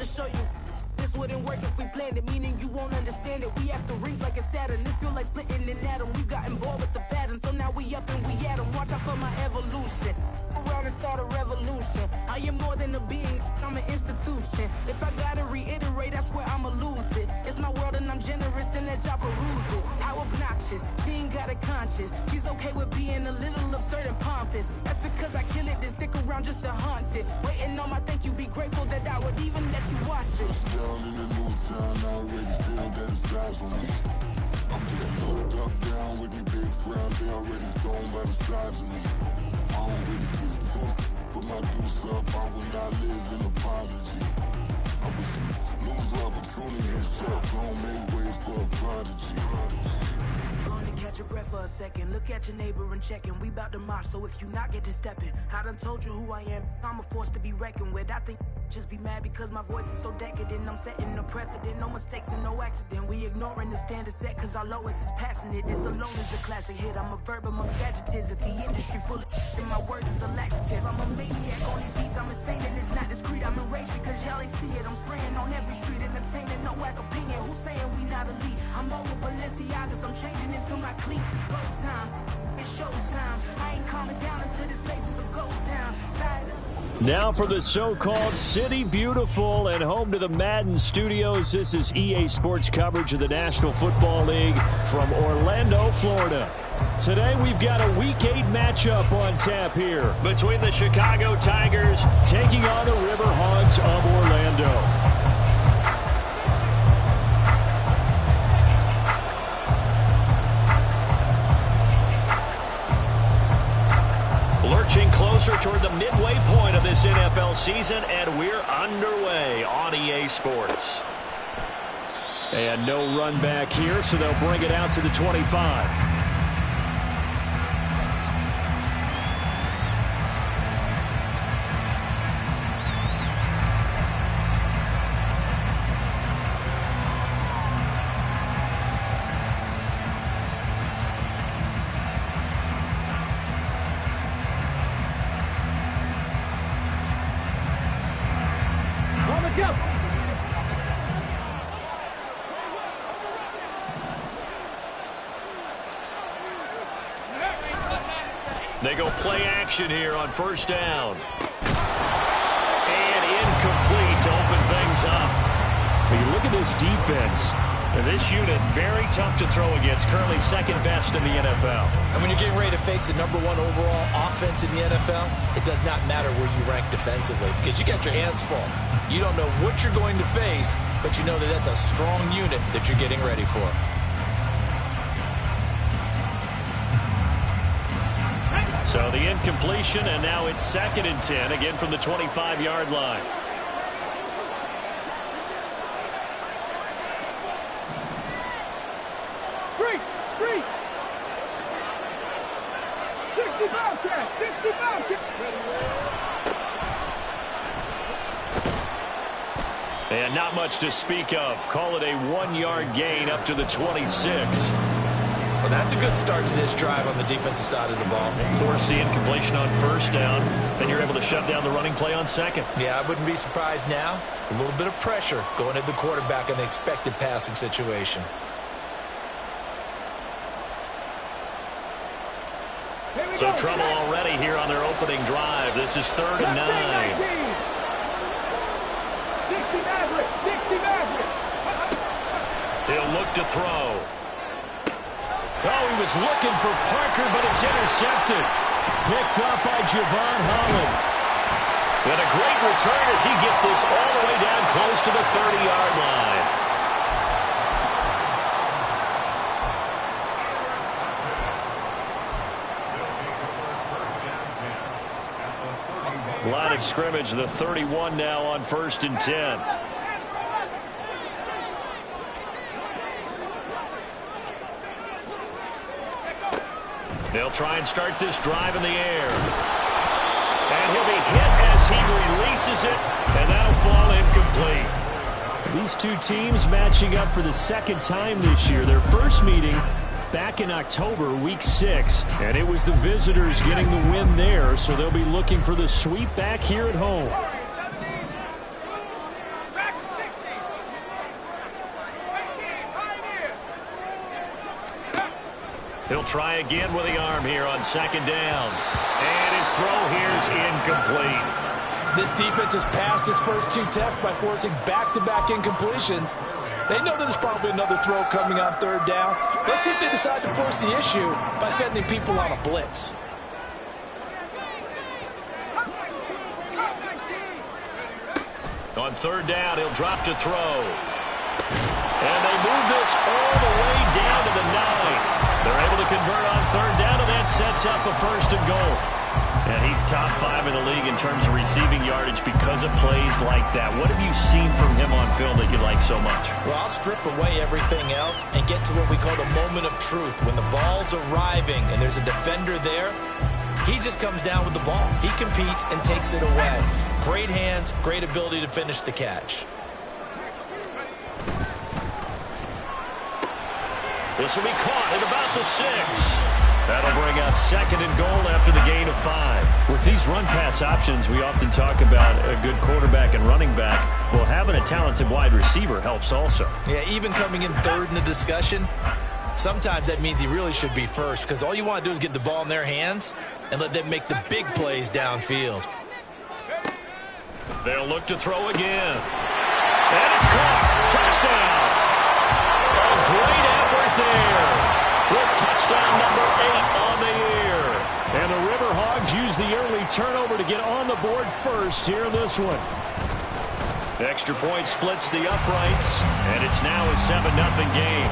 to show you. This wouldn't work if we planned it, meaning you won't understand it. We have to rings like a Saturn. This feel like splitting an atom. We've gotten bored with the pattern, so now we up and we at 'em. Watch out for my evolution. Around and start a revolution. I am more than a being, I'm an institution. If I gotta reiterate, I swear I'ma lose it. It's my world and I'm generous and that y'all peruse it. How obnoxious, she ain't got a conscience. She's okay with being a little absurd and pompous. That's because I kill it, then stick around just to haunt it. Waiting on my thank you, be grateful that I would even let you watch it. Down in the new town, I already feel that it's eyes on me. I'm getting looked up, down with these big crowds, they already thrown by the size of me. I don't really get too, put my deuce up, I will not live in apology. I wish you lose the opportunity and shut, don't make way for a prodigy. Gonna catch your breath for a second. Look at your neighbor and check in. We bout to march, so if you not get to stepping, I done told you who I am. I'm a force to be reckoned with. I think just be mad because my voice is so decadent. I'm setting a precedent, no mistakes and no accident. We ignoring the standard set cause our lowest is passionate. This alone is a classic hit. I'm a verb amongst adjectives. If the industry full of and my words is a laxative. I'm a maniac on these beats. I'm insane and it's not discreet. I'm enraged because y'all ain't see it. I'm spraying on every street, entertaining, no whack opinion. Who's saying we not elite? I'm over Balenciagas. I'm changing into my cleats. It's go time. It's showtime. I ain't calming down until this place is a ghost town. Tired of now for the so-called City Beautiful and home to the Madden studios. This is EA Sports coverage of the National Football League from Orlando, Florida. Today we've got a Week 8 matchup on tap here between the Chicago Tigers taking on the River Hogs of Orlando. Lurching closer toward the midway point of this NFL season, and we're underway on EA Sports. And no run back here, so they'll bring it out to the 25. They go play action here on first down. And incomplete to open things up. When you look at this defense, this unit very tough to throw against, currently second best in the NFL. And when you're getting ready to face the #1 overall offense in the NFL, it does not matter where you rank defensively because you got your hands full. You don't know what you're going to face, but you know that that's a strong unit that you're getting ready for. So the incompletion, and now it's 2nd and 10, again from the 25-yard line. Three. 65 catch, 65 catch. And not much to speak of. Call it a 1-yard gain up to the 26. Well, that's a good start to this drive on the defensive side of the ball. Force the incompletion on first down. Then you're able to shut down the running play on second. Yeah, I wouldn't be surprised now. A little bit of pressure going at the quarterback in an expected passing situation. So trouble already here on their opening drive. This is 3rd and 9. 60 Maverick. He'll look to throw. Oh, he was looking for Parker, but it's intercepted. Picked up by Javon Holland. And a great return as he gets this all the way down close to the 30-yard line. Line of scrimmage, the 31 now on 1st and 10. They'll try and start this drive in the air. And he'll be hit as he releases it, and that'll fall incomplete. These two teams matching up for the 2nd time this year. Their first meeting back in October, week 6, and it was the visitors getting the win there, so they'll be looking for the sweep back here at home. He'll try again with the arm here on second down. And his throw here is incomplete. This defense has passed its first 2 tests by forcing back-to-back incompletions. They know there's probably another throw coming on third down. Let's see if they decide to force the issue by sending people on a blitz. On third down, he'll drop to throw. And they move this all the way down to the 9. They're able to convert on third down, and that sets up a 1st and goal. And he's top 5 in the league in terms of receiving yardage because of plays like that. What have you seen from him on film that you like so much? Well, I'll strip away everything else and get to what we call the moment of truth. When the ball's arriving and there's a defender there, he just comes down with the ball. He competes and takes it away. Great hands, great ability to finish the catch. This will be caught at about the 6. That'll bring up 2nd and goal after the gain of 5. With these run-pass options, we often talk about a good quarterback and running back. Well, having a talented wide receiver helps also. Yeah, even coming in 3rd in the discussion, sometimes that means he really should be 1st because all you want to do is get the ball in their hands and let them make the big plays downfield. They'll look to throw again. And it's caught. Touchdown. A great effort there. With touchdown number 8 on the year. And the Riverhogs use the early turnover to get on the board first here in this one. The extra point splits the uprights, and it's now a 7-0 game.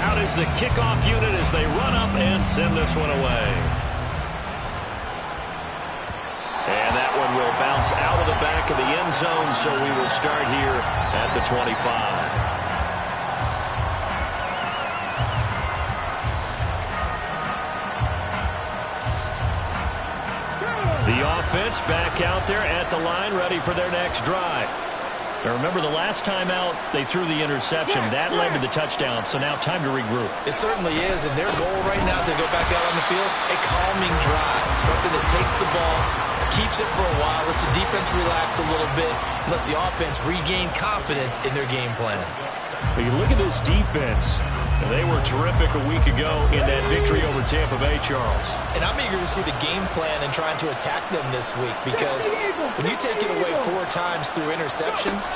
Out is the kickoff unit as they run up and send this one away. And that one will bounce out of the back of the end zone, so we will start here at the 25. The offense back out there at the line, ready for their next drive. Now remember, the last time out, they threw the interception. That led to the touchdown, so now time to regroup. It certainly is, and their goal right now as they go back out on the field, a calming drive, something that takes the ball, keeps it for a while, lets the defense relax a little bit, lets the offense regain confidence in their game plan. But you look at this defense, and they were terrific a week ago in that victory over Tampa Bay, Charles. And I'm eager to see the game plan and trying to attack them this week because when you take it away 4 times through interceptions,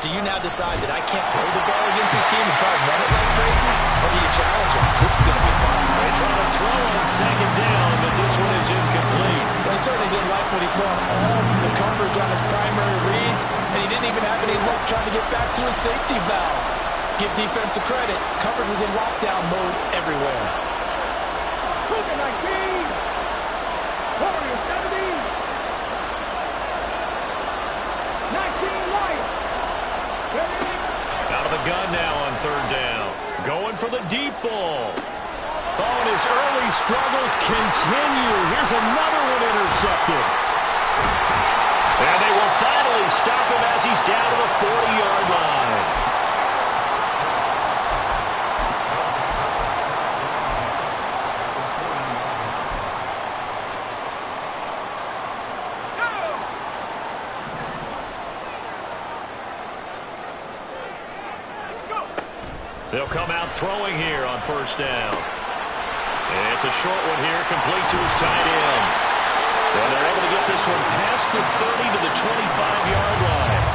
do you now decide that I can't throw the ball against this team and try and run it like crazy? Or do you challenge them? This is going to be fun. They try to throw on second down, but this one is incomplete. Well, he certainly didn't like what he saw all from the coverage on his primary reads, and he didn't even have any luck trying to get back to his safety valve. Give defense a credit. Coverage was in lockdown mode everywhere. Cougar 19. Warrior 70. 19 light. Out of the gun now on third down. Going for the deep ball. Oh, and his early struggles continue. Here's another one intercepted. And they will finally stop him as he's down to the 40-yard line. They'll come out throwing here on first down. It's a short one here, complete to his tight end. And they're able to get this one past the 30 to the 25-yard line.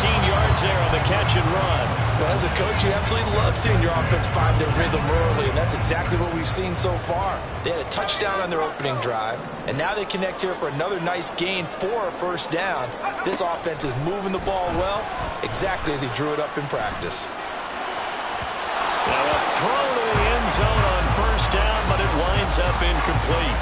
15 yards there on the catch and run. Well, as a coach, you absolutely love seeing your offense find their rhythm early, and that's exactly what we've seen so far. They had a touchdown on their opening drive, and now they connect here for another nice gain for a first down. This offense is moving the ball well, exactly as he drew it up in practice. Now a throw to the end zone on first down, but it winds up incomplete.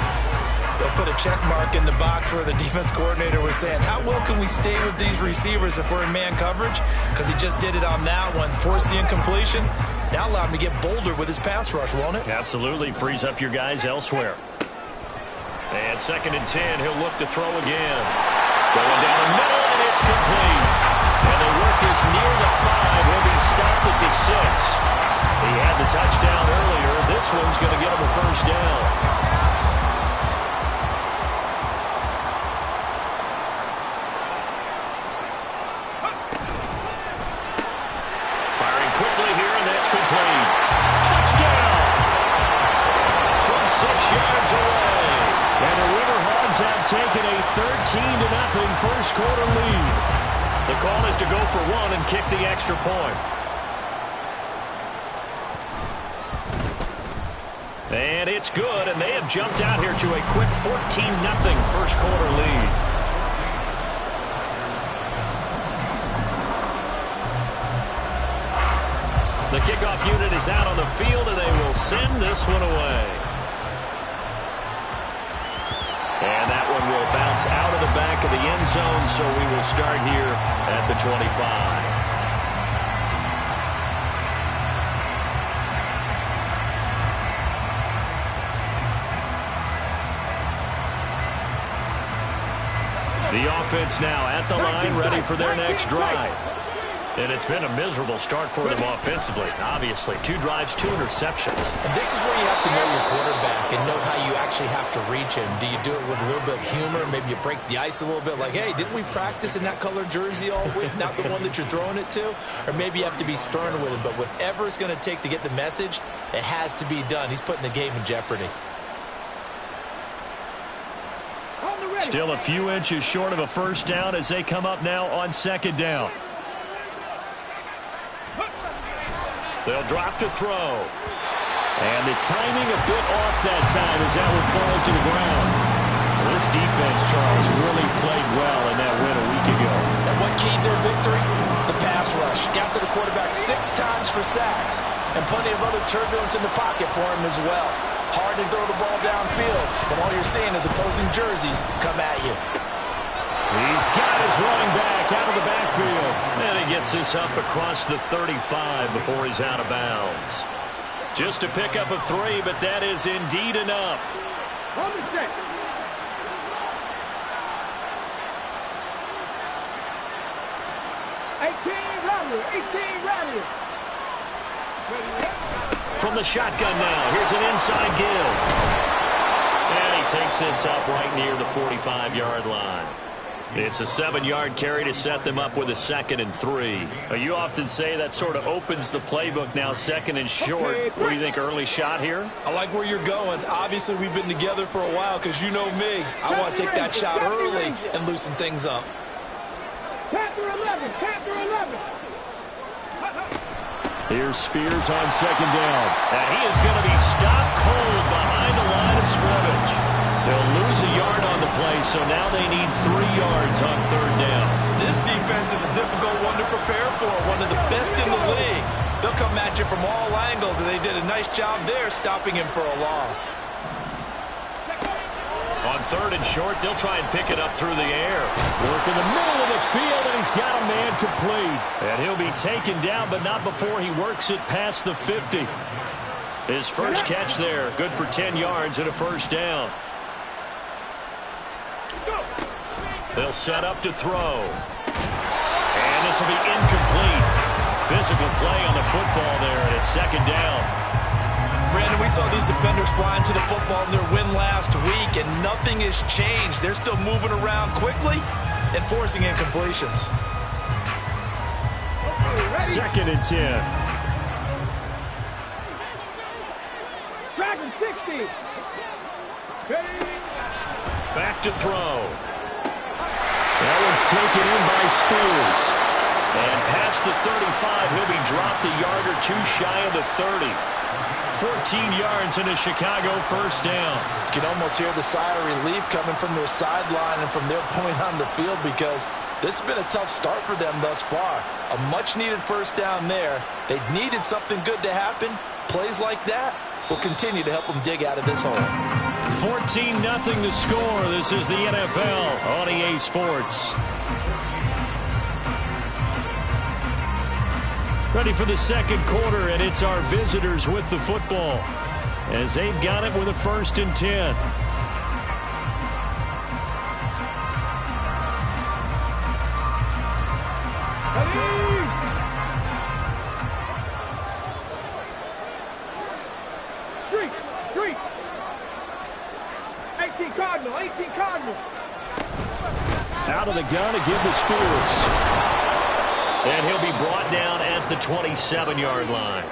They'll put a check mark in the box where the defense coordinator was saying, how well can we stay with these receivers if we're in man coverage? Because he just did it on that one, forced the incompletion. Now allow him to get bolder with his pass rush, won't it? Absolutely, frees up your guys elsewhere. And 2nd and 10, he'll look to throw again. Going down the middle, and it's complete. And they work this near the 5. He'll be stopped at the 6. He had the touchdown earlier. This one's going to get him a first down. taken a 13-0 first quarter lead. The call is to go for one and kick the extra point. And it's good, and they have jumped out here to a quick 14-0 first quarter lead. The kickoff unit is out on the field, and they will send this one away. And that one will bounce out of the back of the end zone, so we will start here at the 25. The offense now at the line, ready for their next drive. And it's been a miserable start for them offensively. Obviously, 2 drives, 2 interceptions. And this is where you have to know your quarterback and know how you actually have to reach him. Do you do it with a little bit of humor? Maybe you break the ice a little bit like, hey, didn't we practice in that color jersey all week, not the one that you're throwing it to? Or maybe you have to be stern with him. But whatever it's going to take to get the message, it has to be done. He's putting the game in jeopardy. Still a few inches short of a first down as they come up now on second down. They'll drop to throw. And the timing a bit off that time as that one falls to the ground. Well, this defense, Charles, really played well in that win a week ago. And what keyed their victory? The pass rush. Got to the quarterback 6 times for sacks. And plenty of other turbulence in the pocket for him as well. Hard to throw the ball downfield, but all you're seeing is opposing jerseys come at you. He's got his running back out of the backfield. And he gets this up across the 35 before he's out of bounds. Just a pickup of 3, but that is indeed enough. On the set. From the shotgun now, here's an inside give. And he takes this up right near the 45-yard line. It's a 7-yard carry to set them up with a 2nd and 3. You often say that sort of opens the playbook now, 2nd and short. What do you think, early shot here? I like where you're going. Obviously, we've been together for a while because you know me. I want to take that shot early and loosen things up. Chapter 11, chapter 11. Here's Spears on second down. And he is going to be stopped cold behind the line of scrimmage. They'll lose a yard on the play, so now they need 3 yards on third down. This defense is a difficult one to prepare for, one of the best in the league. They'll come at you from all angles, and they did a nice job there stopping him for a loss. On third and short, they'll try and pick it up through the air. Work in the middle of the field, and he's got a man complete. And he'll be taken down, but not before he works it past the 50. His first catch there, good for 10 yards and a first down. They'll set up to throw. And this will be incomplete. Physical play on the football there, and it's second down. Brandon, we saw these defenders flying to the football in their win last week, and nothing has changed. They're still moving around quickly and forcing incompletions. 2nd and 10. Dragon 60. Back to throw. That one's taken in by Spears. And past the 35, he'll be dropped a yard or 2 shy of the 30. 14 yards and a Chicago first down. You can almost hear the sigh of relief coming from their sideline and from their point on the field because this has been a tough start for them thus far. A much-needed first down there. They needed something good to happen. Plays like that will continue to help them dig out of this hole. 14-0 the score. This is the NFL on EA Sports. Ready for the second quarter, and it's our visitors with the football as they've got it with a 1st and 10. Street. 18 Cardinal. Out of the gun to give to Spears. And he'll be brought down at the 27-yard line.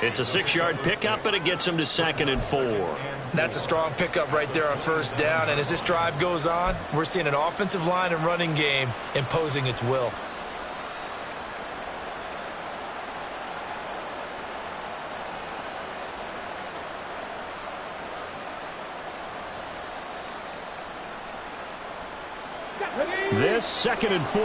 It's a 6-yard pickup, and it gets him to 2nd and 4. That's a strong pickup right there on first down. And as this drive goes on, we're seeing an offensive line and running game imposing its will. This 2nd and 4.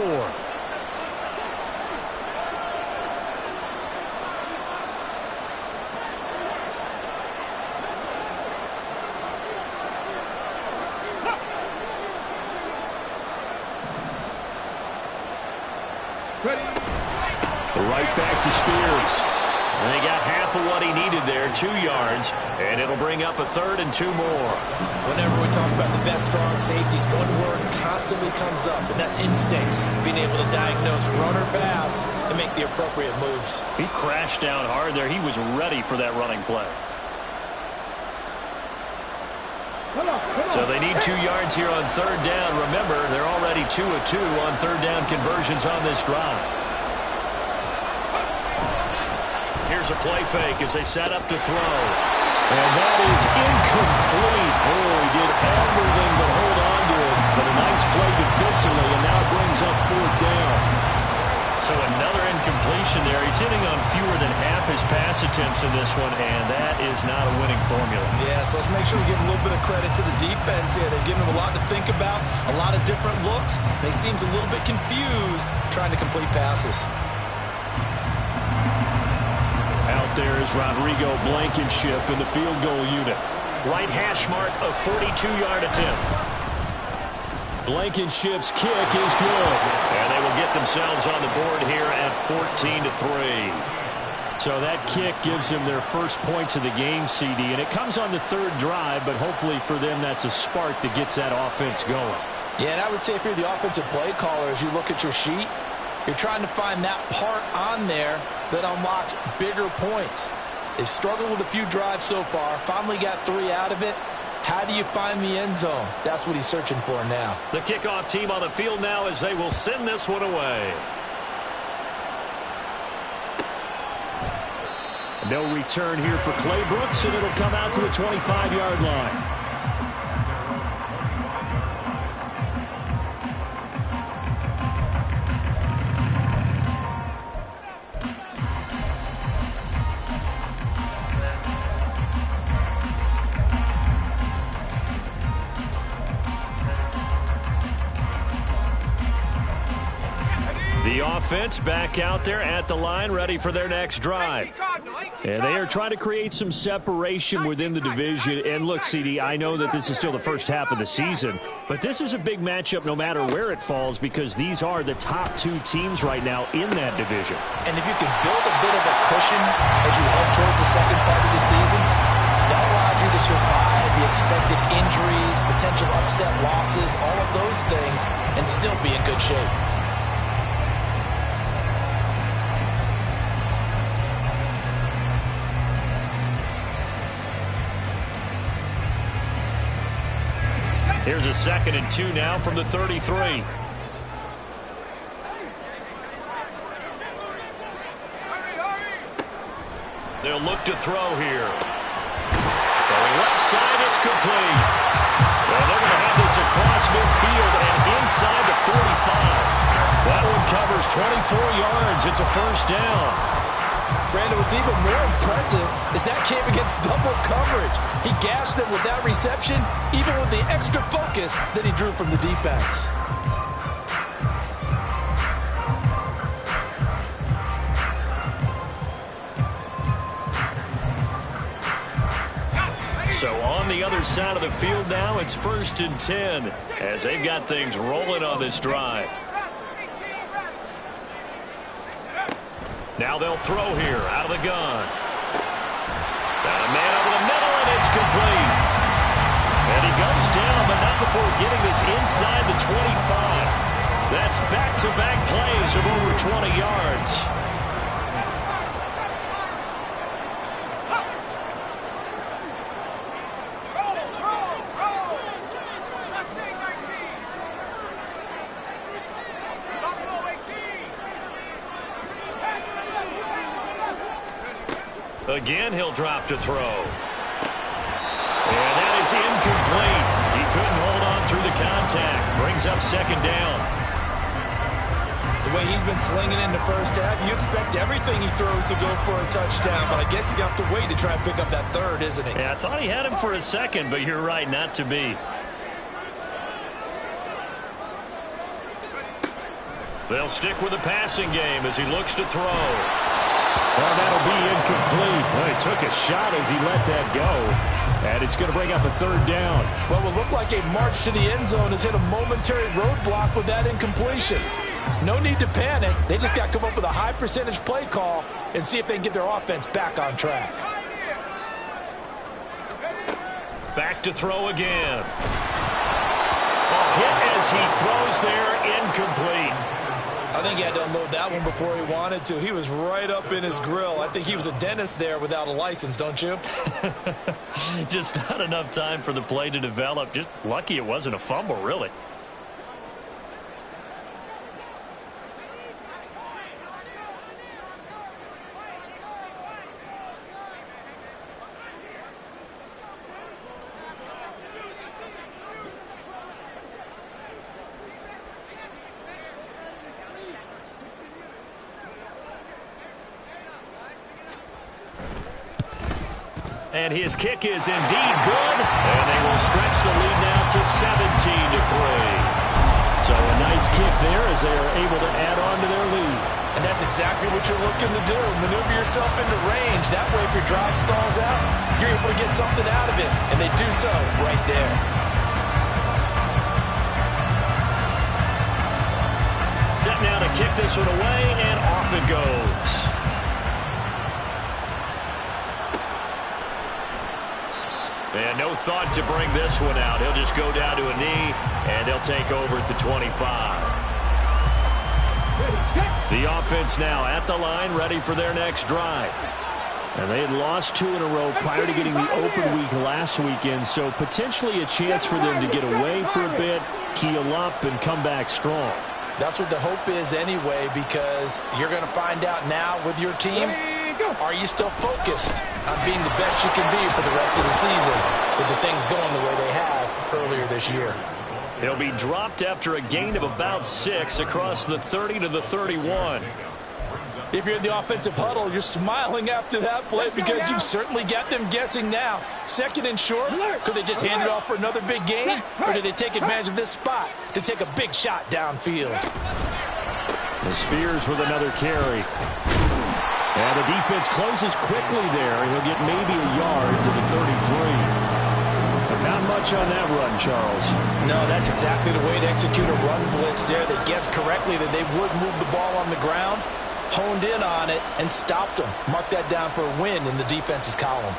Right back to Spears. And they got half of what he needed there, 2 yards, and it'll bring up a 3rd and 2 more. Whenever we talk about the best strong safeties, one word constantly comes up, and that's instincts. Being able to diagnose run or pass and make the appropriate moves. He crashed down hard there. He was ready for that running play. So they need 2 yards here on 3rd down. Remember, they're already 2 of 2 on 3rd down conversions on this drive. Here's a play fake as they set up to throw. And that is incomplete. Oh, he did everything but hold on to it. But a nice play defensively, and now brings up 4th down. So another incompletion there. He's hitting on fewer than half his pass attempts in this one, and that is not a winning formula. Yeah, so let's make sure we give a little bit of credit to the defense here. They're giving him a lot to think about, a lot of different looks, and he seems a little bit confused trying to complete passes. Out there is Rodrigo Blankenship in the field goal unit. Right hash mark, a 42-yard attempt. Blankenship's kick is good. And they will get themselves on the board here at 14-3. So that kick gives them their first points of the game, CD. And it comes on the 3rd drive, but hopefully for them that's a spark that gets that offense going. Yeah, and I would say if you're the offensive play caller, as you look at your sheet, you're trying to find that part on there that unlocks bigger points. They've struggled with a few drives so far, finally got 3 out of it. How do you find the end zone? That's what he's searching for now. The kickoff team on the field now as they will send this one away. No return here for Clay Brooks, and it'll come out to the 25-yard line. The offense back out there at the line, ready for their next drive. And they are trying to create some separation within the division. And look, CD, I know that this is still the first half of the season, but this is a big matchup no matter where it falls because these are the top 2 teams right now in that division. And if you can build a bit of a cushion as you head towards the second part of the season, that allows you to survive the expected injuries, potential upset losses, all of those things, and still be in good shape. Here's a 2nd and 2 now from the 33. They'll look to throw here. Throwing left side, it's complete. Well, they're going to have this across midfield and inside the 45. That one covers 24 yards. It's a 1st down. Brandon, what's even more impressive is that came against double coverage. He gashed them with that reception, even with the extra focus that he drew from the defense. So on the other side of the field now, it's 1st and 10 as they've got things rolling on this drive. Now they'll throw here out of the gun. Got a man over the middle, and it's complete. And he goes down, but not before getting this inside the 25. That's back-to-back plays of over 20 yards. A Again, he'll drop to throw. And that is incomplete. He couldn't hold on through the contact. Brings up second down. The way he's been slinging in the first half, you expect everything he throws to go for a touchdown, but I guess he's going to have to wait to try and pick up that third, isn't he? Yeah, I thought he had him for a second, but you're right, not to be. They'll stick with the passing game as he looks to throw. Well, that'll be incomplete. Well, he took a shot as he let that go. And it's going to bring up a third down. Well, it will look like a march to the end zone has hit a momentary roadblock with that incompletion. No need to panic. They just got to come up with a high percentage play call and see if they can get their offense back on track. Back to throw again. A hit as he throws there, incomplete. I think he had to unload that one before he wanted to. He was right up in his grill. I think he was a dentist there without a license, don't you? Just not enough time for the play to develop. Just lucky it wasn't a fumble, really. And his kick is indeed good. And they will stretch the lead now to 17-3. So a nice kick there as they are able to add on to their lead. And that's exactly what you're looking to do. Maneuver yourself into range. That way, if your drive stalls out, you're able to get something out of it. And they do so right there. Set now to kick this one away, and off it goes. And no thought to bring this one out. He'll just go down to a knee, and they'll take over at the 25. The offense now at the line, ready for their next drive. And they had lost 2 in a row prior to getting the open week last weekend, so potentially a chance for them to get away for a bit, keel up, and come back strong. That's what the hope is anyway, because you're going to find out now with your team, are you still focused on being the best you can be for the rest of the season with the things going the way they have earlier this year? He'll be dropped after a gain of about 6 across the 30 to the 31. If you're in the offensive huddle, you're smiling after that play because you've certainly got them guessing now. Second and short, could they just hand it off for another big gain? Or did they take advantage of this spot to take a big shot downfield? The Spears with another carry. And the defense closes quickly there. He'll get maybe a yard to the 33. But not much on that run, Charles. No, that's exactly the way to execute a run blitz there. They guessed correctly that they would move the ball on the ground, honed in on it, and stopped them. Mark that down for a win in the defense's column.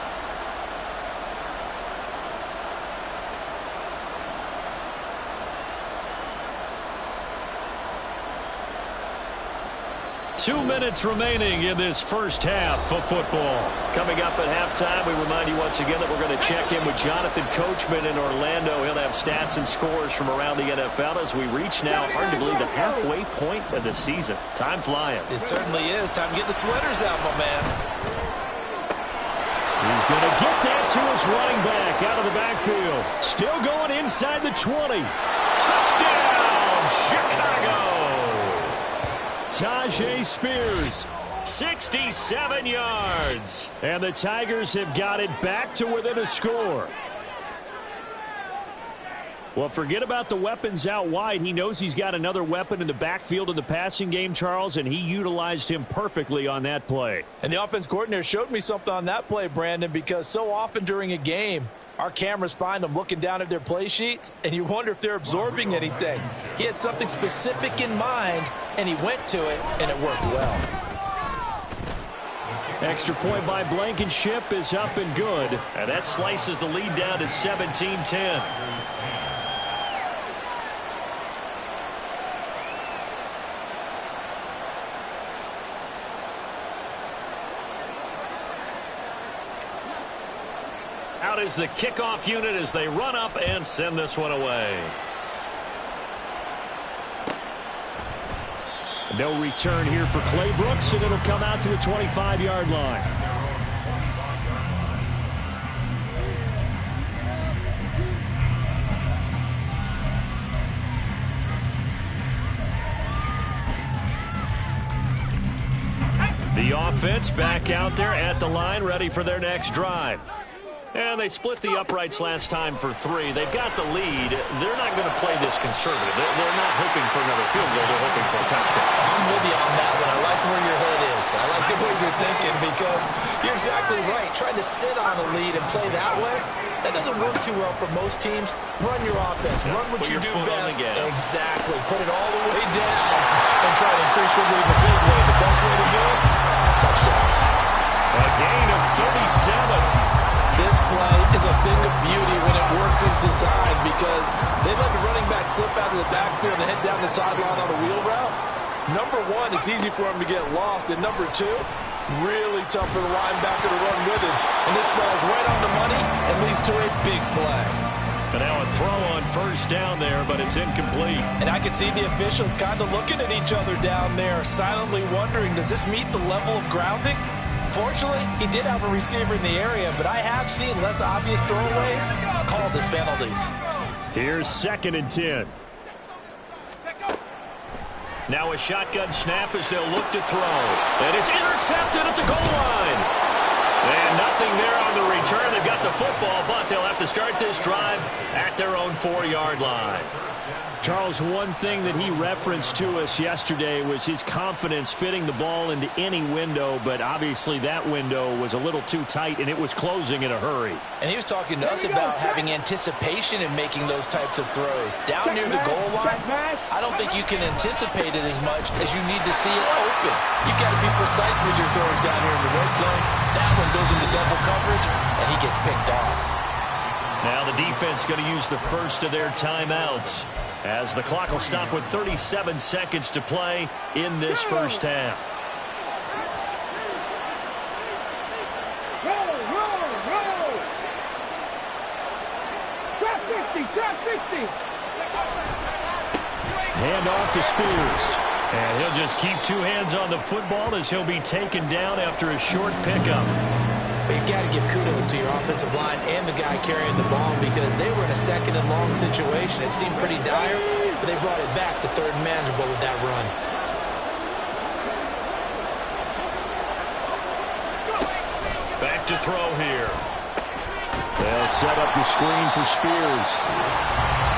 Two minutes remaining in this first half of football. Coming up at halftime, we remind you once again that we're going to check in with Jonathan Coachman in Orlando. He'll have stats and scores from around the NFL as we reach now, hard to believe, the halfway point of the season. Time flying. It certainly is. Time to get the sweaters out, my man. He's going to get that to his running back out of the backfield. Still going inside the 20. Touchdown, Chicago! Tajay Spears. 67 yards. And the Tigers have got it back to within a score. Well, forget about the weapons out wide. He knows he's got another weapon in the backfield in the passing game, Charles, and he utilized him perfectly on that play. And the offense coordinator showed me something on that play, Brandon, because so often during a game, our cameras find them looking down at their play sheets, and you wonder if they're absorbing anything. He had something specific in mind, and he went to it, and it worked well. Extra point by Blankenship is up and good. And that slices the lead down to 17-10. Out is the kickoff unit as they run up and send this one away. No return here for Clay Brooks, and it'll come out to the 25-yard line. offense back out there at the line, ready for their next drive. And they split the uprights last time for 3. They've got the lead. They're not going to play this conservative. They're not hoping for another field goal. They're hoping for a touchdown. I'm with you on that one. I like where your head is. I like the way you're thinking because you're exactly right. Trying to sit on a lead and play that way, that doesn't work too well for most teams. Run your offense. Run what you do best. Exactly. Put it all the way down and try to increase your lead in a big way. The best way to do it, touchdowns. A gain of 37. This play is a thing of beauty when it works as designed because they let the running back slip out of the backfield and head down the sideline on a wheel route. Number one, it's easy for him to get lost. And number two, really tough for the linebacker to run with him. And this ball is right on the money and leads to a big play. And now a throw on first down there, but it's incomplete. And I can see the officials kind of looking at each other down there, silently wondering, does this meet the level of grounding? Fortunately, he did have a receiver in the area, but I have seen less obvious throwaways called as penalties. Here's 2nd and 10. Now a shotgun snap as they'll look to throw. And it's intercepted at the goal line. And nothing there on the return. They've got the football, but they'll have to start this drive at their own 4-yard line. Charles, one thing that he referenced to us yesterday was his confidence fitting the ball into any window, but obviously that window was a little too tight, and it was closing in a hurry. And he was talking to us about having anticipation in making those types of throws. Down near the goal line, I don't think you can anticipate it as much as you need to see it open. You've got to be precise with your throws down here in the red zone. That one goes into double coverage, and he gets picked off. Now the defense going to use the first of their timeouts, as the clock will stop with 37 seconds to play in this first half. Roll. Trap 50. Hand off to Spears. And he'll just keep 2 hands on the football as he'll be taken down after a short pickup. But you've got to give kudos to your offensive line and the guy carrying the ball because they were in a 2nd and long situation. It seemed pretty dire, but they brought it back to 3rd and manageable with that run. Back to throw here. They'll set up the screen for Spears.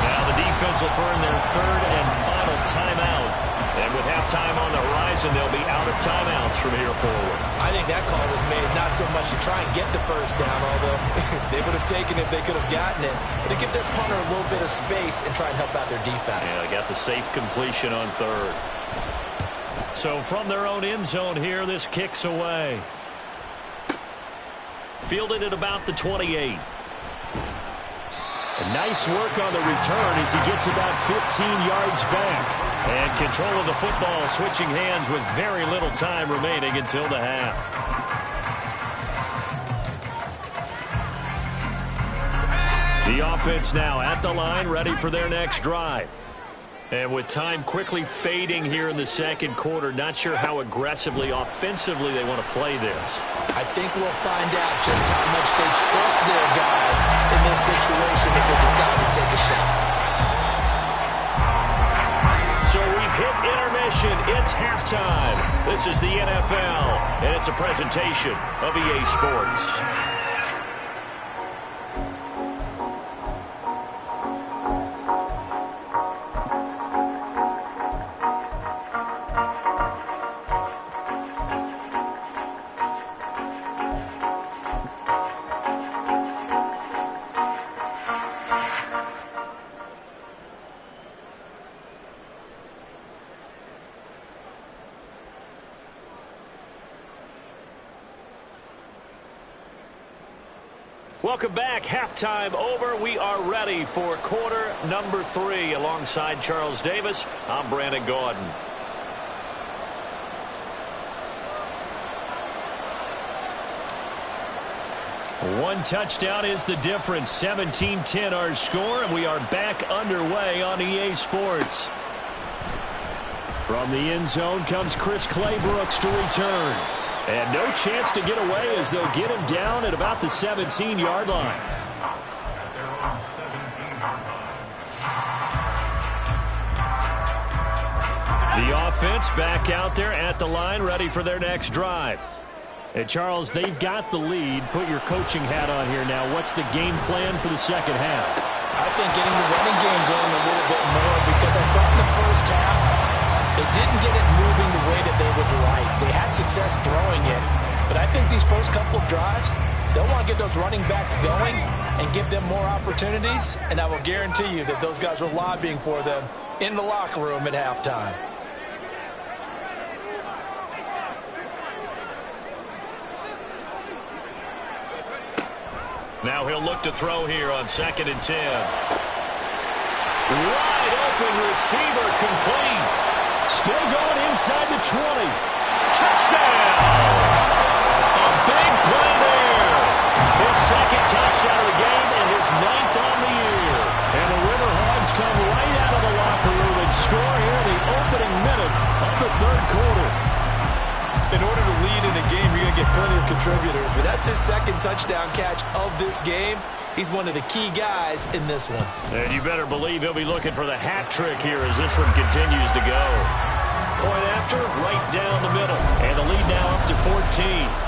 Now the defense will burn their 3rd and final timeout. And with halftime on the horizon, they'll be out of timeouts from here forward. I think that call was made not so much to try and get the first down, although they would have taken it if they could have gotten it, but to give their punter a little bit of space and try and help out their defense. Yeah, they got the safe completion on 3rd. So from their own end zone here, this kicks away. Fielded at about the 28. A nice work on the return as he gets about 15 yards back. And control of the football, switching hands with very little time remaining until the half. The offense now at the line, ready for their next drive. And with time quickly fading here in the 2nd quarter, not sure how aggressively, offensively they want to play this. I think we'll find out just how much they trust their guys in this situation if they decide to take a shot. So we've hit intermission. It's halftime. This is the NFL, and it's a presentation of EA Sports. Welcome back. Halftime over. We are ready for quarter number 3. Alongside Charles Davis, I'm Brandon Gaudin. One touchdown is the difference. 17-10 our score, and we are back underway on EA Sports. From the end zone comes Chris Claybrooks to return. And no chance to get away as they'll get him down at about the 17-yard line. The offense back out there at the line, ready for their next drive. And Charles, they've got the lead. Put your coaching hat on here now. What's the game plan for the second half? I think getting the running game going a little bit more, because I thought in the first half they didn't get it moving the way that they would like. They had success throwing it, but I think these first couple of drives, they'll want to get those running backs going and give them more opportunities, and I will guarantee you that those guys were lobbying for them in the locker room at halftime. Now he'll look to throw here on 2nd and 10. Wide open receiver, complete. Still going inside the 20. Touchdown! A big play there. His second touchdown of the game and his 9th on the year. And the Riverhogs come right out of the locker room and score here in the opening minute of the third quarter. In order to lead in a game, you're going to get plenty of contributors, but that's his second touchdown catch of this game. He's one of the key guys in this one. And you better believe he'll be looking for the hat trick here as this one continues to go. Point after, right down the middle. And the lead now up to 14.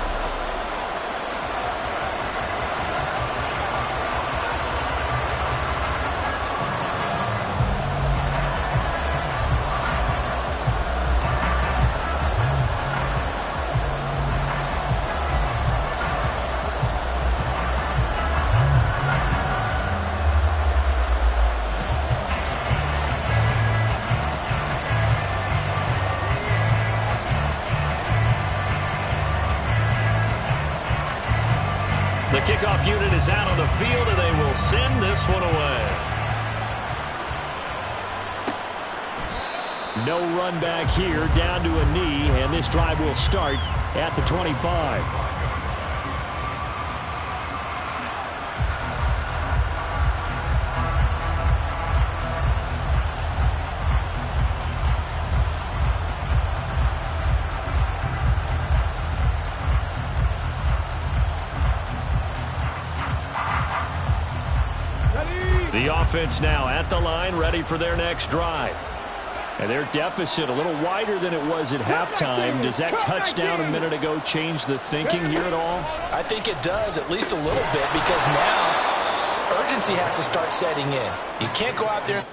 The kickoff unit is out on the field, and they will send this one away. No run back here, down to a knee, and this drive will start at the 25. The offense now at the line, ready for their next drive. And their deficit a little wider than it was at halftime. Does that touchdown a minute ago change the thinking here at all? I think it does, at least a little bit, because now urgency has to start setting in. You can't go out there.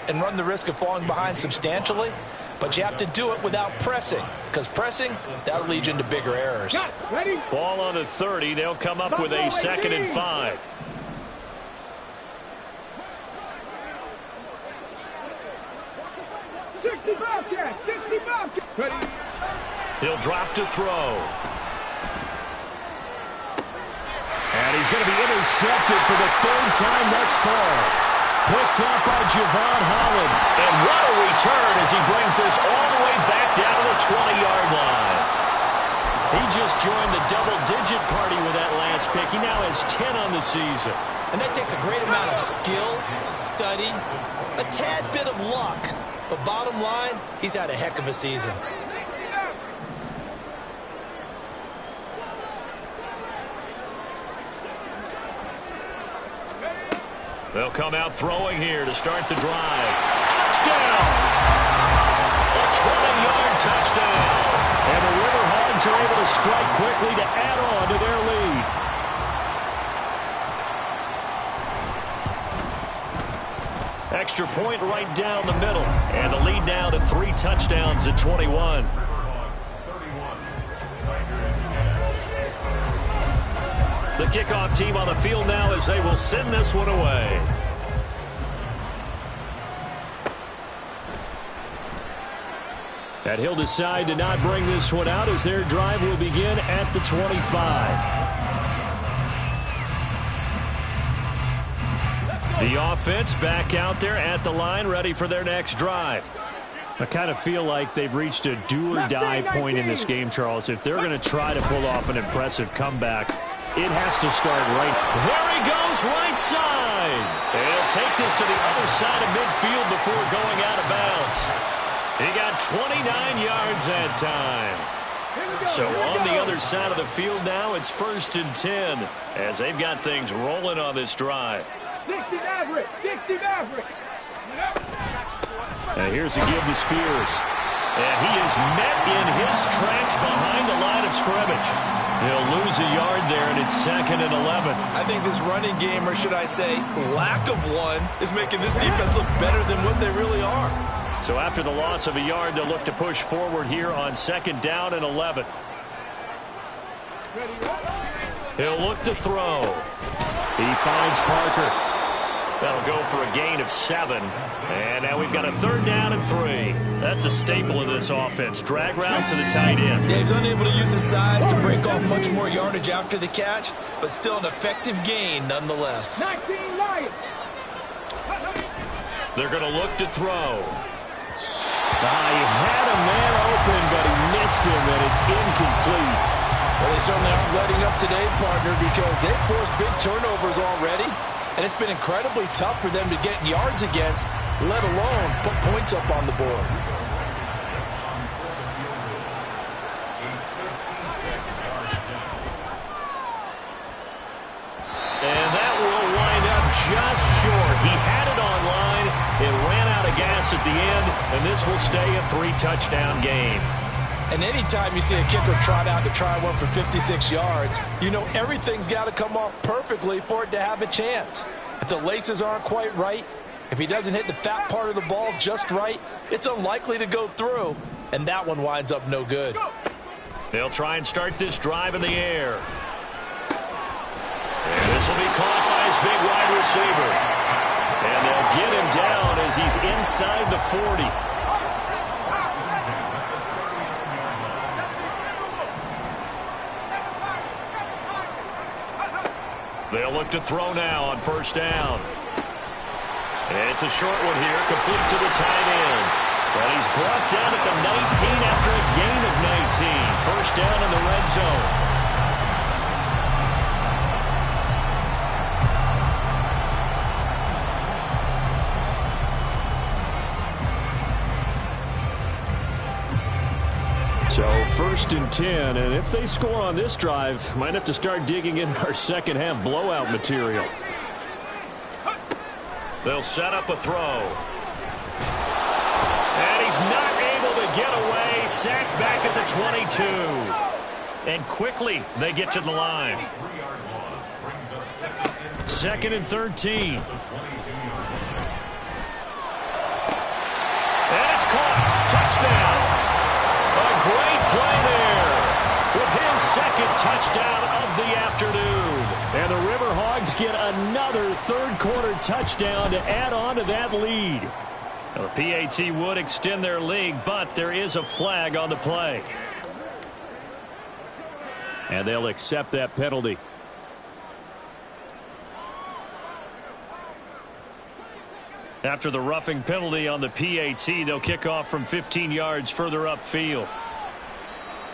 And run the risk of falling behind substantially, but you have to do it without pressing, because pressing, that'll lead you into bigger errors. Ball on the 30. They'll come up with a 2nd and 5. He'll drop to throw. And he's going to be intercepted for the third time thus far. Picked up by Javon Holland. And what a return as he brings this all the way back down to the 20-yard line. He just joined the double-digit party with that last pick. He now has 10 on the season. And that takes a great amount of skill, study, a tad bit of luck. But bottom line, he's had a heck of a season. They'll come out throwing here to start the drive. Touchdown! A 20-yard touchdown. And the Riverhogs are able to strike quickly to add on to their lead. Extra point right down the middle. And the lead now to 3 touchdowns at 21. The kickoff team on the field now as they will send this one away. And he'll decide to not bring this one out as their drive will begin at the 25. The offense back out there at the line, ready for their next drive. I kind of feel like they've reached a do-or-die point in this game, Charles. If they're going to try to pull off an impressive comeback, it has to start right. There he goes, right side. He'll take this to the other side of midfield before going out of bounds. He got 29 yards that time. So on the other side of the field now, it's 1st and 10 as they've got things rolling on this drive. 60 Maverick, 60 Maverick. And here's a give to Spears. And he is met in his tracks behind the line of scrimmage. He'll lose a yard there, and it's 2nd and 11. I think this running game, or should I say lack of one, is making this defense look better than what they really are. So after the loss of a yard, they'll look to push forward here on 2nd down and 11. He'll look to throw. He finds Parker. That'll go for a gain of 7. And now we've got a 3rd down and 3. That's a staple of this offense. Drag route to the tight end. Yeah, he's unable to use his size to break off much more yardage after the catch, but still an effective gain nonetheless. 19 Lions. They're going to look to throw. He had a man open, but he missed him, and it's incomplete. Well, they certainly aren't letting up today, partner, because they've forced big turnovers already, and it's been incredibly tough for them to get yards against, let alone put points up on the board. And that will wind up just short. He had it on line. It ran out of gas at the end, and this will stay a 3-touchdown game. And anytime you see a kicker trot out to try one for 56 yards, you know everything's got to come off perfectly for it to have a chance. If the laces aren't quite right, if he doesn't hit the fat part of the ball just right, it's unlikely to go through, and that one winds up no good. They'll try and start this drive in the air. And this will be caught by his big wide receiver. And they'll get him down as he's inside the 40. They'll look to throw now on 1st down. And it's a short one here, complete to the tight end. Well, he's brought down at the 19 after a gain of 19. 1st down in the red zone. So 1st and 10, and if they score on this drive, might have to start digging in our second half blowout material. They'll set up a throw. And he's not able to get away. Sacked back at the 22. And quickly they get to the line. 2nd and 13. And it's caught. Touchdown. A great play there with his 2nd touchdown of the afternoon. And the Riverhawks get another 3rd-quarter touchdown to add on to that lead. Now, the PAT would extend their lead, but there is a flag on the play. And they'll accept that penalty. After the roughing penalty on the PAT, they'll kick off from 15 yards further upfield.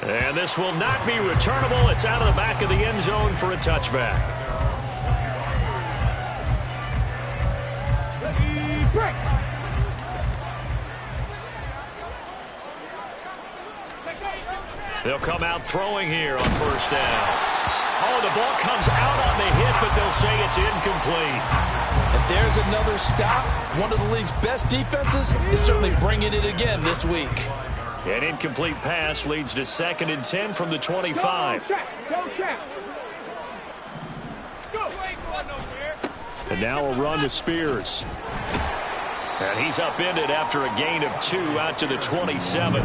And this will not be returnable. It's out of the back of the end zone for a touchback. Break. They'll come out throwing here on 1st down. Oh, the ball comes out on the hit, but they'll say it's incomplete. And there's another stop. One of the league's best defenses is certainly bringing it again this week. An incomplete pass leads to 2nd and 10 from the 25. Go check. Go. And now a run to Spears. And he's upended after a gain of 2 out to the 27.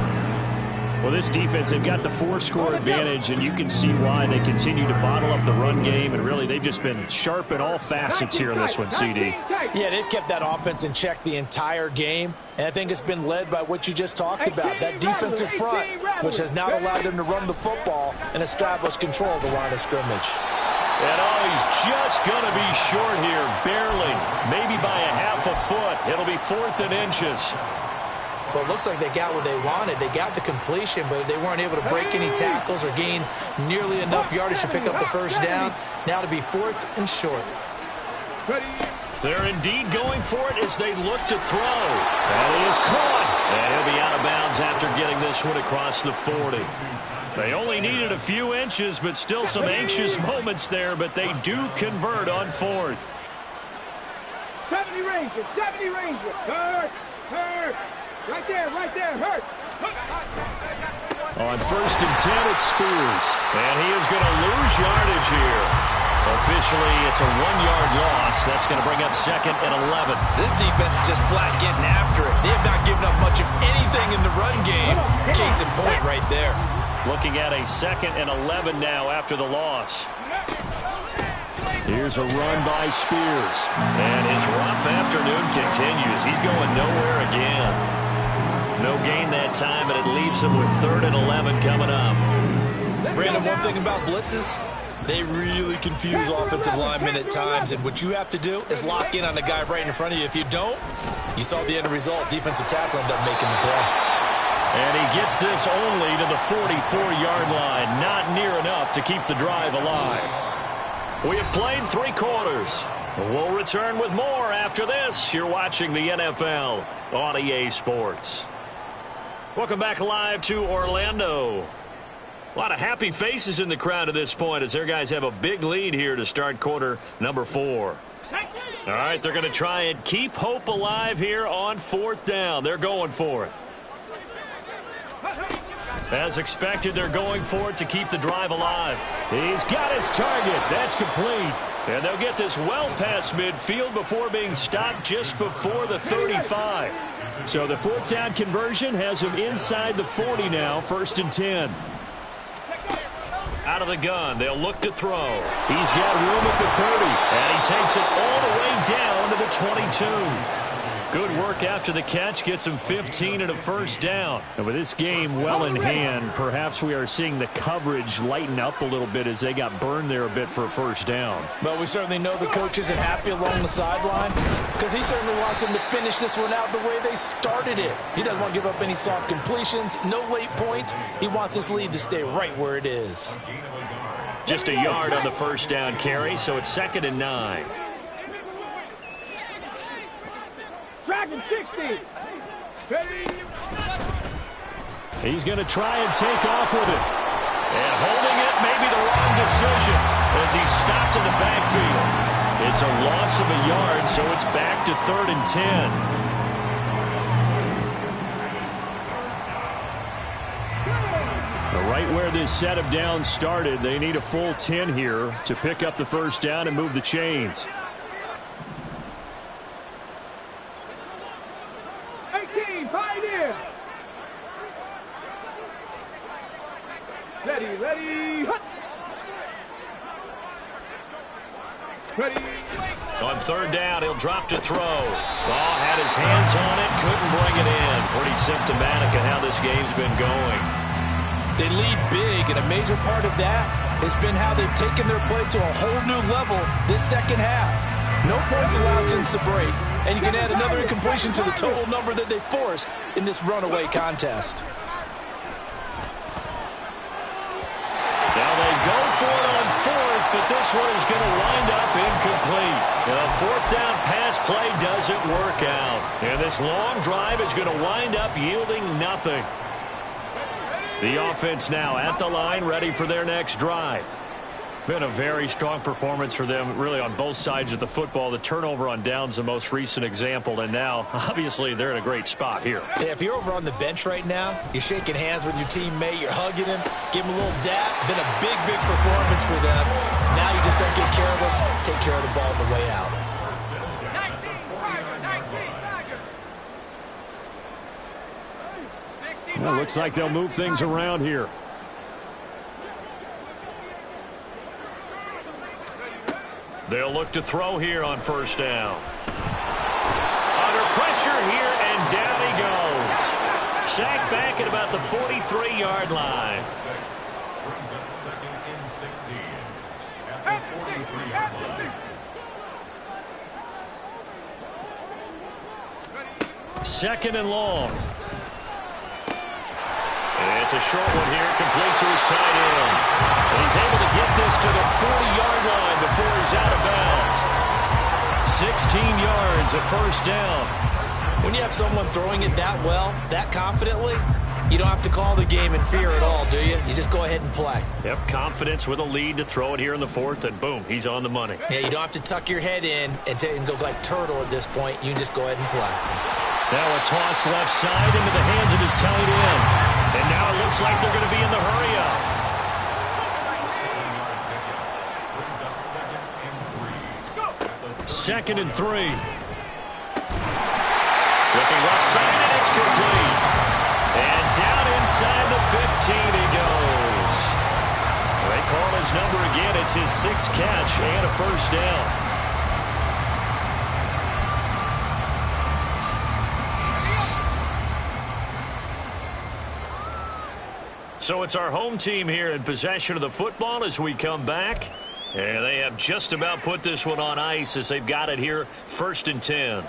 Well, this defense, they've got the 4-score advantage, and you can see why they continue to bottle up the run game, and really they've just been sharp in all facets here in this one, CD. Yeah, they've kept that offense in check the entire game, and I think it's been led by what you just talked about, that defensive front, which has now allowed them to run the football and establish control of the line of scrimmage. And he's just going to be short here, barely, maybe by a half a foot. It'll be 4th and inches. Well, it looks like they got what they wanted. They got the completion, but they weren't able to break any tackles or gain nearly enough yardage to pick up the first down. Now to be 4th and short. They're indeed going for it as they look to throw. And he is caught. And he'll be out of bounds after getting this one across the 40. They only needed a few inches, but still some anxious moments there, but they do convert on 4th. 70 Rangers, 70 Rangers. Hurt, hurt. Right there, hurt. On 1st and 10, it's Spears. And he is going to lose yardage here. Officially, it's a 1-yard loss. That's going to bring up 2nd and 11. This defense is just flat getting after it. They have not given up much of anything in the run game. Case in point right there. Looking at a 2nd and 11 now after the loss. Here's a run by Spears. And his rough afternoon continues. He's going nowhere again. No gain that time, and it leaves him with 3rd and 11 coming up. Brandon, one thing about blitzes, they really confuse offensive linemen at times, and what you have to do is lock in on the guy right in front of you. If you don't, you saw the end result. Defensive tackle ended up making the play. And he gets this only to the 44-yard line. Not near enough to keep the drive alive. We have played 3 quarters. We'll return with more after this. You're watching the NFL on EA Sports. Welcome back live to Orlando. A lot of happy faces in the crowd at this point as their guys have a big lead here to start quarter number 4. All right, they're going to try and keep hope alive here on 4th down. They're going for it. As expected, they're going for it to keep the drive alive. He's got his target. That's complete. And they'll get this well past midfield before being stopped just before the 35. So the 4th down conversion has him inside the 40 now, 1st and 10. Out of the gun, they'll look to throw. He's got room at the 30. And he takes it all the way down to the 22. Good work after the catch. Gets him 15 and a 1st down. And with this game well in hand, perhaps we are seeing the coverage lighten up a little bit as they got burned there a bit for a 1st down. But we certainly know the coach isn't happy along the sideline because he certainly wants them to finish this one out the way they started it. He doesn't want to give up any soft completions, no late points. He wants his lead to stay right where it is. Just a yard on the 1st down carry, so it's 2nd and 9. Dragon 60. He's going to try and take off with it. And holding it may be the wrong decision as he's stopped in the backfield. It's a loss of a yard, so it's back to 3rd and 10. Right where this set of downs started, they need a full 10 here to pick up the 1st down and move the chains. 18, pioneer. Ready. Ready. On 3rd down, he'll drop to throw. Had his hands on it, couldn't bring it in. Pretty symptomatic of how this game's been going. They lead big, and a major part of that has been how they've taken their play to a whole new level this 2nd half. No points allowed since the break, and you can add another incompletion to the total number that they forced in this runaway contest. Now they go for it on 4th, but this one is going to wind up incomplete. The 4th down pass play doesn't work out, and this long drive is going to wind up yielding nothing. The offense now at the line, ready for their next drive. Been a very strong performance for them, really, on both sides of the football. The turnover on downs, the most recent example, and now, obviously, they're in a great spot here. Yeah, if you're over on the bench right now, you're shaking hands with your teammate, you're hugging him, give him a little dap. Been a big, big performance for them. Now you just don't get careless, take care of the ball on the way out. 19 Tiger. 60. Well, looks like they'll move things around here. They'll look to throw here on first down. Under pressure here, and down he goes. Sacked back at about the 43-yard line. Brings up second and 16 at the 43-yard line. Second and long. And it's a short one here, complete to his tight end. And he's able to get this to the 40-yard line before he's out of bounds. 16 yards, a first down. When you have someone throwing it that well, that confidently, you don't have to call the game in fear at all, do you? You just go ahead and play. Yep, confidence with a lead to throw it here in the fourth, and boom, he's on the money. Yeah, you don't have to tuck your head in and go like turtle at this point. You can just go ahead and play. Now a toss left side into the hands of his tight end. And now it looks like they're going to be in the hurry-up. Second and 3. Looking left side, and it's complete. And down inside the 15 he goes. They call his number again. It's his 6th catch and a first down. So it's our home team here in possession of the football as we come back. And they have just about put this one on ice as they've got it here, 1st and 10.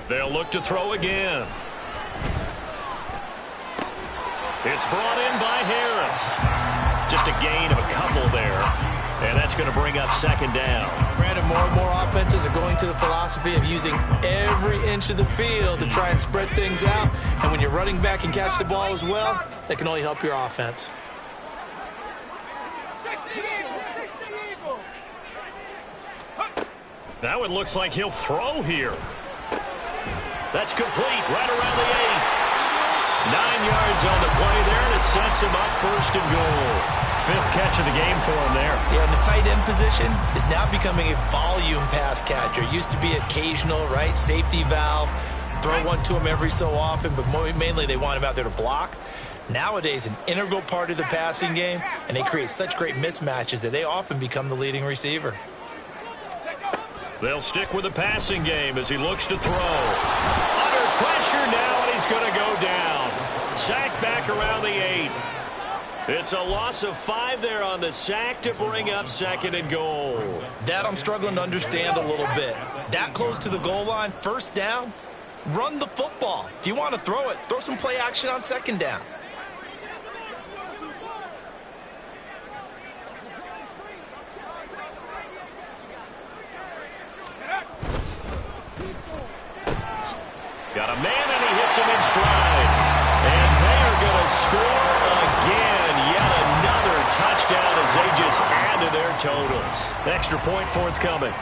They'll look to throw again. It's brought in by Harris. Just a gain of a couple there. And that's going to bring up second down. Brandon, more and more offenses are going to the philosophy of using every inch of the field to try and spread things out. And when you're running back and catch the ball as well, that can only help your offense. Now it looks like he'll throw here. That's complete right around the 8. 9 yards on the play there, and it sets him up 1st and goal. 5th catch of the game for him there. Yeah, and the tight end position is now becoming a volume pass catcher. It used to be occasional, right? Safety valve. Throw one to him every so often, but mainly they want him out there to block. Nowadays, an integral part of the passing game, and they create such great mismatches that they often become the leading receiver. They'll stick with the passing game as he looks to throw. Under pressure now, and he's going to go down. Sacked back around the 8. It's a loss of 5 there on the sack to bring up 2nd and goal. That I'm struggling to understand a little bit. That close to the goal line, 1st down, run the football. If you want to throw it, throw some play action on 2nd down. Got a man, and he hits him in stride. And they are going to score again. Yet another touchdown as they just add to their totals. Extra point forthcoming.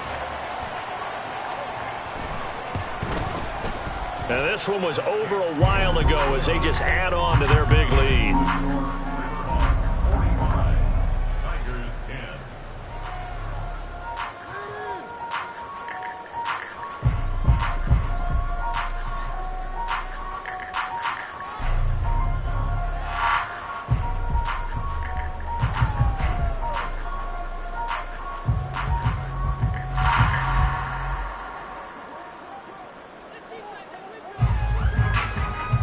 And this one was over a while ago as they just add on to their big lead. Tigers 10.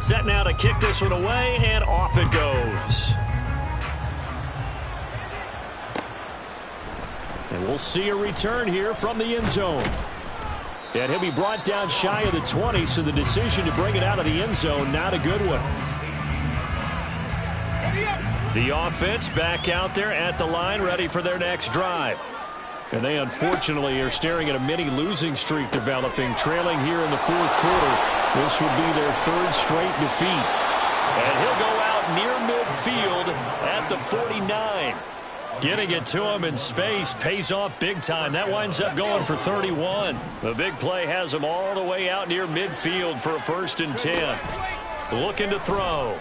Set now to kick this one away, and off it goes. And we'll see a return here from the end zone. And he'll be brought down shy of the 20, so the decision to bring it out of the end zone, not a good one. The offense back out there at the line, ready for their next drive. And they unfortunately are staring at a mini losing streak developing, trailing here in the 4th quarter. This would be their 3rd straight defeat. And he'll go out near midfield at the 49. Getting it to him in space pays off big time. That winds up going for 31. The big play has him all the way out near midfield for a 1st and 10. Looking to throw.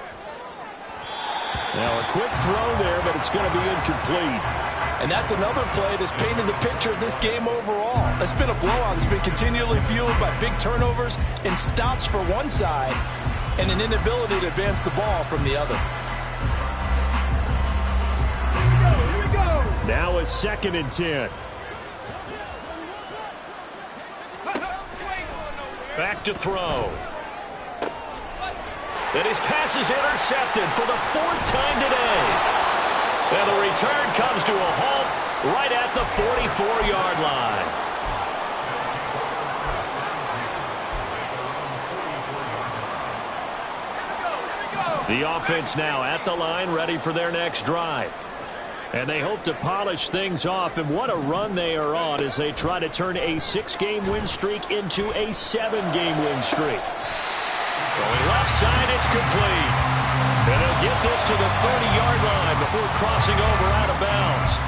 Now a quick throw there, but it's going to be incomplete. And that's another play that's painted the picture of this game overall. It's been a blowout. It's been continually fueled by big turnovers and stops for one side and an inability to advance the ball from the other. Here we go. Now a 2nd and 10. Back to throw. And his pass is intercepted for the 4th time today. And the return comes to a halt right at the 44-yard line. The offense now at the line, ready for their next drive. And they hope to polish things off, and what a run they are on as they try to turn a 6-game win streak into a 7-game win streak. Throwing left side, it's complete. And they'll get this to the 30-yard line before crossing over out of bounds.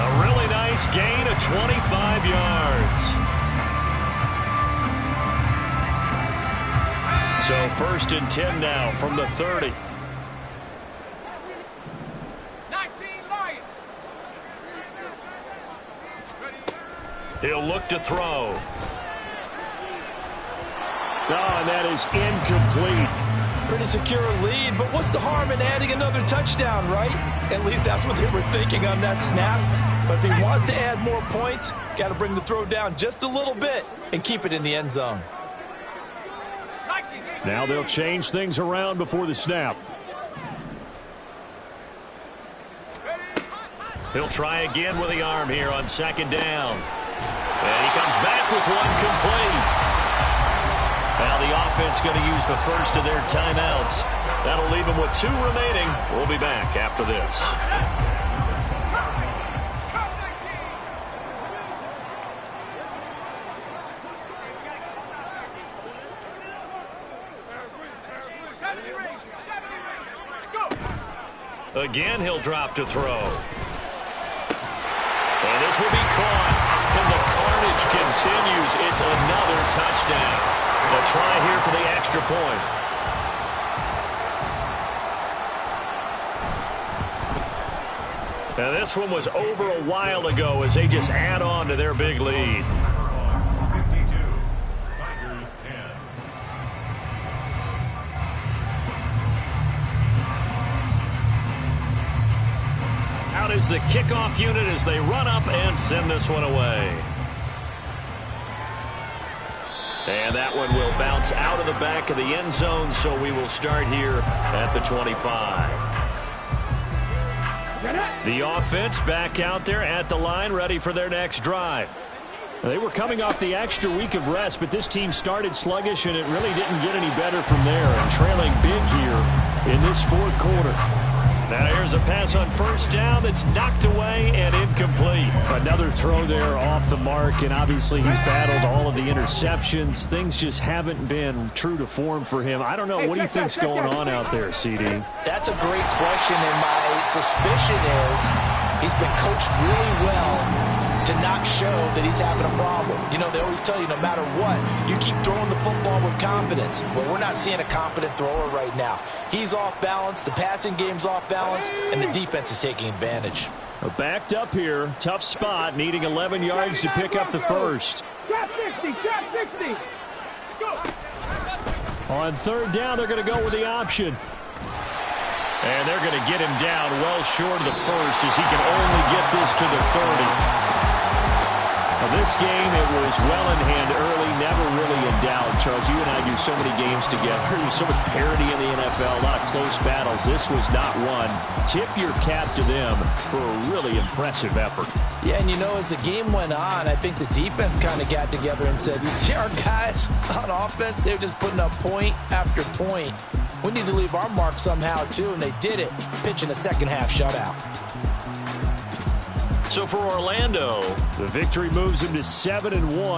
A really nice gain of 25 yards. So 1st and 10 now from the 30. 19 Lions. He'll look to throw. Oh, and that is incomplete. Pretty secure lead, but what's the harm in adding another touchdown, right? At least that's what they were thinking on that snap. But if he wants to add more points, got to bring the throw down just a little bit and keep it in the end zone. Now they'll change things around before the snap. He'll try again with the arm here on 2nd down. And he comes back with one complete. Now the offense going to use the first of their timeouts. That'll leave them with 2 remaining. We'll be back after this. Again, he'll drop to throw. And this will be caught. And the carnage continues. It's another touchdown. A try here for the extra point. Now this one was over a while ago as they just add on to their big lead. Out is the kickoff unit as they run up and send this one away. And that one will bounce out of the back of the end zone, so we will start here at the 25. The offense back out there at the line, ready for their next drive. They were coming off the extra week of rest, but this team started sluggish, and it really didn't get any better from there, and trailing big here in this 4th quarter. Now here's a pass on 1st down that's knocked away and incomplete. Another throw there off the mark, and obviously he's battled all of the interceptions. Things just haven't been true to form for him. I don't know. What do you think's going on out there, CD? That's a great question, and my suspicion is he's been coached really well to not show that he's having a problem. You know, they always tell you no matter what, you keep throwing the football with confidence. Well, we're not seeing a confident thrower right now. He's off balance, the passing game's off balance, and the defense is taking advantage. Backed up here, tough spot, needing 11 yards to pick up the first. Trap 60, trap 60. Go. On 3rd down, they're going to go with the option. And they're going to get him down well short of the first as he can only get this to the 30. This game, it was well in hand early, never really in doubt. Charles, you and I do so many games together. There's so much parity in the NFL, a lot of close battles. This was not one. Tip your cap to them for a really impressive effort. Yeah, and you know, as the game went on, I think the defense kind of got together and said, you see our guys on offense, they're just putting up point after point. We need to leave our mark somehow, too, and they did it, pitching a second-half shutout. So for Orlando, the victory moves them to 7-1.